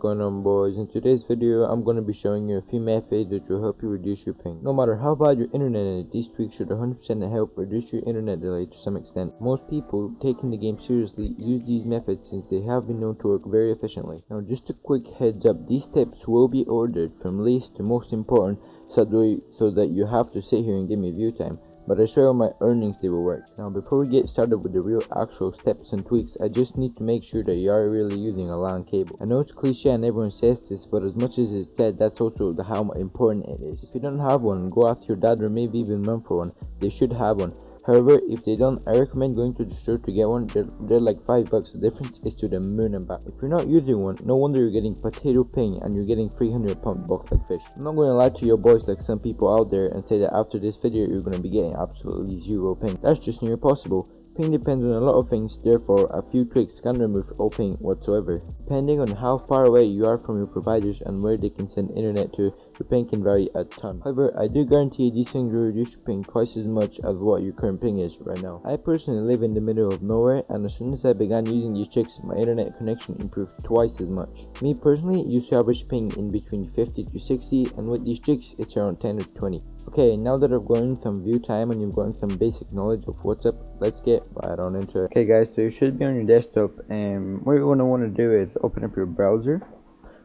going on, boys? In today's video I'm going to be showing you a few methods that will help you reduce your ping. No matter how bad your internet is, these tweaks should 100% help reduce your internet delay to some extent. Most people taking the game seriously use these methods since they have been known to work very efficiently. Now just a quick heads up, these tips will be ordered from least to most important so that you have to sit here and give me view time. But I swear on my earnings they will work. Now before we get started with the real actual steps and tweaks, I just need to make sure that you are really using a LAN cable. I know it's cliche and everyone says this, but as much as it's said, that's also how important it is. If you don't have one, go ask your dad or maybe even mom for one. They should have one. However, if they don't, I recommend going to the store to get one. They're like $5. The difference is to the moon and back. If you're not using one, no wonder you're getting potato ping and you're getting 300 pound box like fish. I'm not going to lie to your boys like some people out there and say that after this video you're going to be getting absolutely zero ping. That's just near impossible. Ping depends on a lot of things, therefore a few tricks can remove all ping whatsoever. Depending on how far away you are from your providers and where they can send internet to, your ping can vary a ton. However, I do guarantee these things will reduce your ping twice as much as what your current ping is right now. I personally live in the middle of nowhere, and as soon as I began using these tricks, my internet connection improved twice as much. Me personally used to average ping in between 50 to 60, and with these tricks it's around 10 or 20. Okay, now that I've gotten some view time and you've gotten some basic knowledge of what's up, let's get right on into it. Okay guys, so you should be on your desktop, and what you're going to want to do is open up your browser.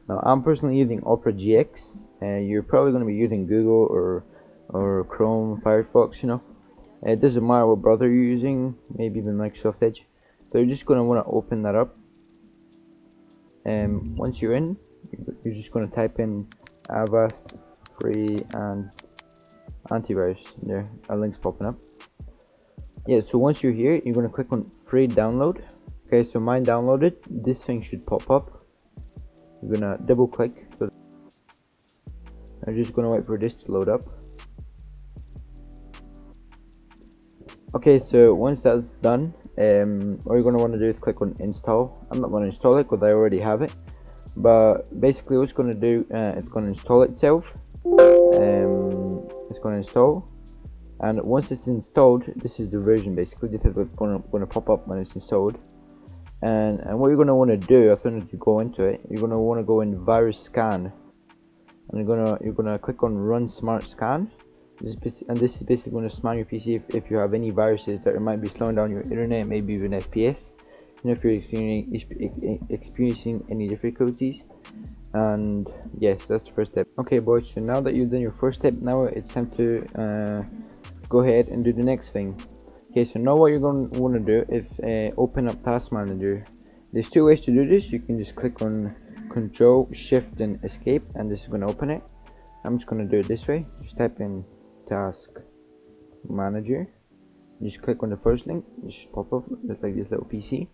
Now I'm personally using Opera GX, and you're probably going to be using Google or Chrome, Firefox, you know. It doesn't matter what browser you're using, maybe even Microsoft Edge. So you're just going to want to open that up, and once you're in, you're just going to type in Avast free and antivirus. There, a link's popping up. Yeah, so once you're here, you're going to click on free download. Okay, so mine downloaded. This thing should pop up. You're going to double click. So I'm just going to wait for this to load up. Okay, so once that's done, what you're going to want to do is click on install. I'm not going to install it because I already have it, but basically what it's going to do, it's going to install itself. It's going to install, and once it's installed, this is the version. Basically this is what's going to pop up when it's installed. And what you're going to want to do as soon as you go into it, you're going to want to go in virus scan, and you're gonna click on run smart scan. This is basically going to scan your PC if you have any viruses that might be slowing down your internet, maybe even FPS, you know, if you're experiencing any difficulties. And yes, that's the first step. Okay boys, so now that you've done your first step, now it's time to go ahead and do the next thing. Okay, so now what you're going to want to do is open up Task Manager. There's two ways to do this. You can just click on Control, Shift and Escape, and this is going to open it. I'm just going to do it this way. Just type in Task Manager, just click on the first link, it should pop up just like this little PC,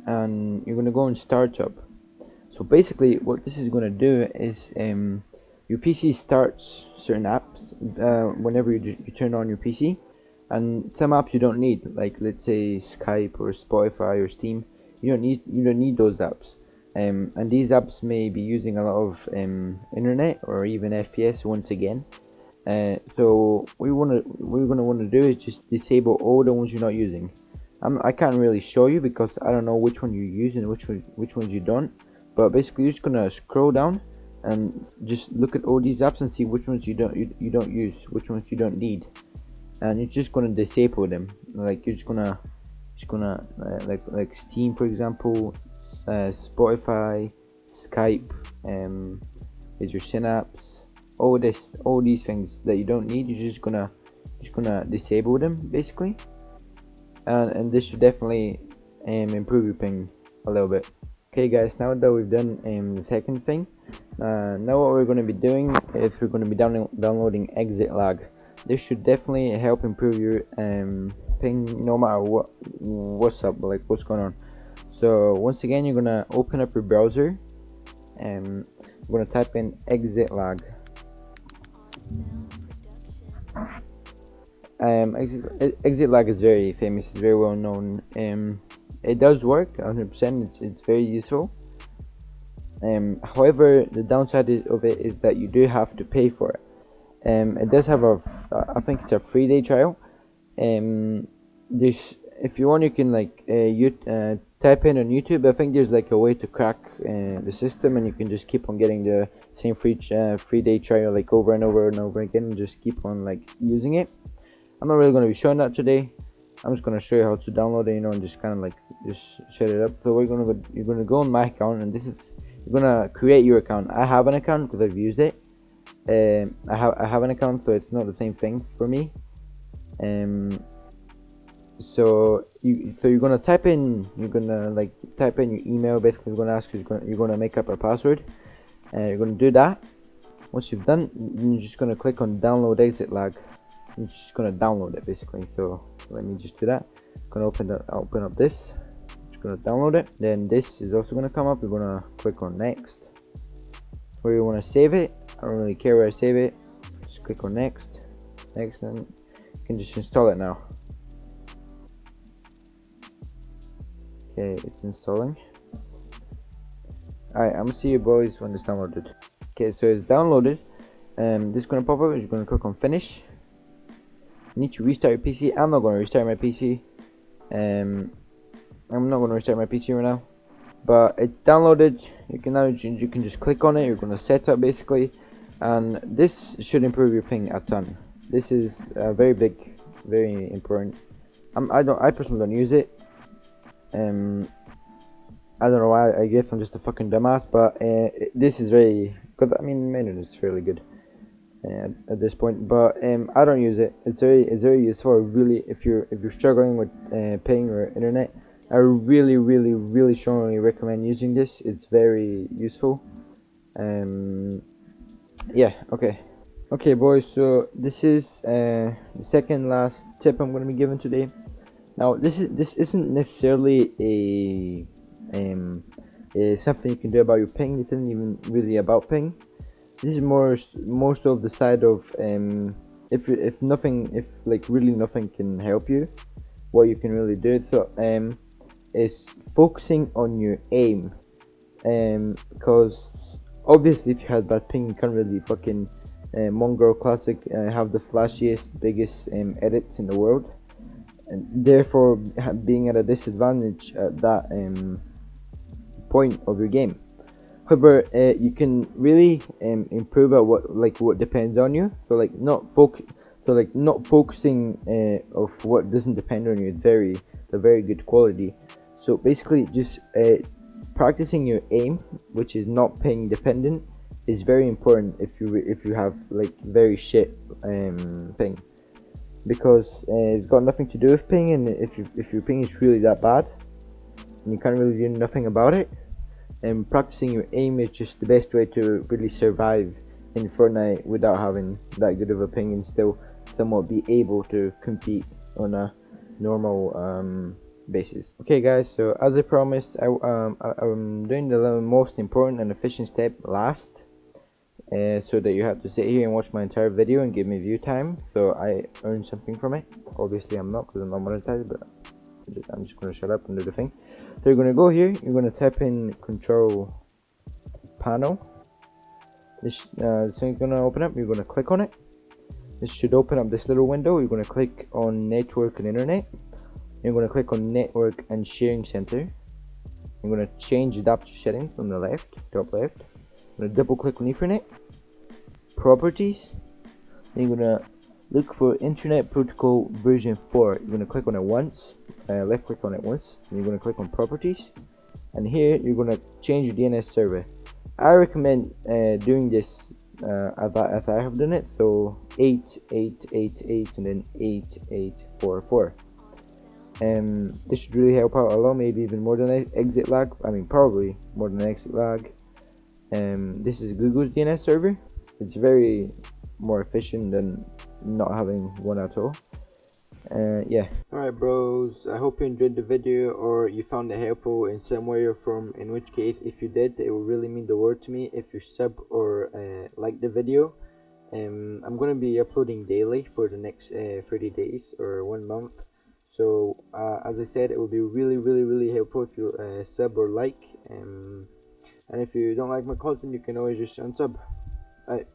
and you're going to go on Startup. So basically what this is going to do is your PC starts certain apps whenever you turn on your PC, and some apps you don't need, like let's say Skype or Spotify or Steam. You don't need those apps, and these apps may be using a lot of internet or even FPS once again. So what we're gonna want to do is just disable all the ones you're not using. I can't really show you because I don't know which one you use and which ones you don't. But basically, you're just gonna scroll down and just look at all these apps and see which ones you don't use, which ones you don't need, and you're just gonna disable them. Like you're just gonna like Steam, for example, Spotify, Skype, is your Synapse, all these things that you don't need. You're just gonna disable them basically, and this should definitely improve your ping a little bit. Okay guys, now that we've done the second thing, now what we're going to be doing is we're going to be downloading Exit Lag. This should definitely help improve your ping no matter what's up, like what's going on. So once again, you're going to open up your browser and you're going to type in Exit Lag. Exit Lag is very famous, it's very well known. It does work 100%. It's very useful. However, the downside of it is that you do have to pay for it. It does have I think it's a 3-day trial. If you want, you can like type in on YouTube. I think there's like a way to crack the system, and you can just keep on getting the same free day trial like over and over and over again, and just keep on like using it. I'm not really going to be showing that today. I'm just going to show you how to download it, and just kind of like just set it up. So you're gonna go on my account, and you're gonna create your account. I have an account because I've used it. I have an account, so it's not the same thing for me. So you're gonna type in your email. Basically, it's gonna ask you. You're gonna make up a password, and you're gonna do that. Once you've done, you're just gonna click on download exit lag. You're just gonna download it basically. So let me just do that. I'm gonna open up this. Just gonna download it. Then this is also gonna come up. You're gonna click on next. Where you wanna save it. I don't really care where I save it. Just click on next. Next, and you can just install it now. Okay, it's installing. Alright, I'm gonna see you boys when it's downloaded. Okay, so it's downloaded. This is gonna pop up. You're gonna click on finish. You need to restart your PC. I'm not gonna restart my PC. I'm not gonna restart my PC right now. But it's downloaded. You can just click on it. You're gonna set up basically, and this should improve your ping a ton. This is very big, very important. I personally don't use it. I don't know why. I guess I'm just a fucking dumbass, but this is very good. I mean, mainly it's fairly good at this point, but I don't use it. It's very useful. Really, if you're struggling with ping or internet, I really strongly recommend using this. It's very useful. Yeah. Okay, boys. So this is the second last tip I'm going to be giving today. Now this isn't necessarily a something you can do about your ping. It isn't even really about ping. This is more so of the side of if like really nothing can help you, what you can really do. So is focusing on your aim, because obviously if you have bad ping, you can't really fucking Mongrel Classic have the flashiest, biggest edits in the world, and therefore being at a disadvantage at that point of your game. However, you can really improve at what depends on you. So not focusing of what doesn't depend on you. It's a very good quality. So basically, just practicing your aim, which is not ping dependent, is very important if you have like very shit ping, because it's got nothing to do with ping, and if your ping is really that bad and you can't really do nothing about it, and practicing your aim is just the best way to really survive in Fortnite without having that good of a ping, and still somewhat be able to compete on a normal basis. Okay guys, so as I promised, I'm doing the most important and efficient step last, so that you have to sit here and watch my entire video and give me view time, so I earn something from it. Obviously I'm not, because I'm not monetized, but I'm just going to shut up and do the thing. So you're going to go here, you're going to type in control panel. This thing's going to open up. You're going to click on it. This should open up this little window. You're going to click on network and internet. You're going to click on network and sharing center. You're going to change adapter settings on the left, top left. You're going to double click on Ethernet, properties. Then you're going to look for Internet Protocol version 4. You're going to click on it once, left click on it once, and you're going to click on properties, and here you're going to change your DNS server. I recommend doing this as I have done it, so 8888 and then 8844. This should really help out a lot, maybe even more than exit lag. I mean, probably more than exit lag. This is Google's DNS server. It's very more efficient than not having one at all. Yeah. Alright bros, I hope you enjoyed the video, or you found it helpful in some way or form, in which case if you did, it will really mean the world to me if you sub or like the video. I'm going to be uploading daily for the next 30 days or 1 month, so as I said, it will be really helpful if you sub or like, and if you don't like my content, you can always just unsub. Alright.